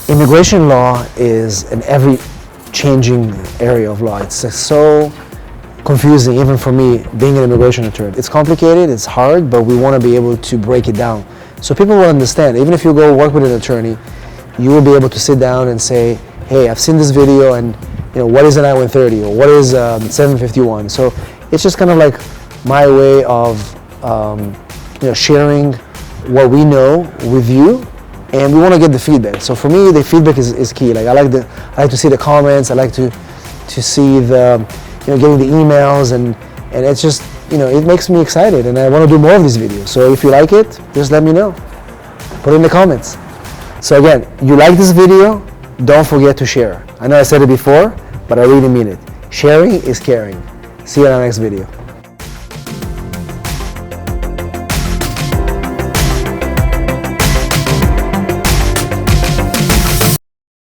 Immigration law is an ever-changing area of law. It's so confusing, even for me, being an immigration attorney. It's complicated, it's hard, but we want to be able to break it down so people will understand. Even if you go work with an attorney, you will be able to sit down and say, hey, I've seen this video, and what is an I-130, or what is 751? So it's just kind of like my way of sharing what we know with you, and we want to get the feedback. So for me, the feedback is key. Like I like to see the comments. I like to see the getting the emails, and it's just it makes me excited, and I want to do more of these videos. So if you like it, just let me know. Put it in the comments. So again, you like this video, don't forget to share. I know I said it before, but I really mean it. Sharing is caring. See you in our next video.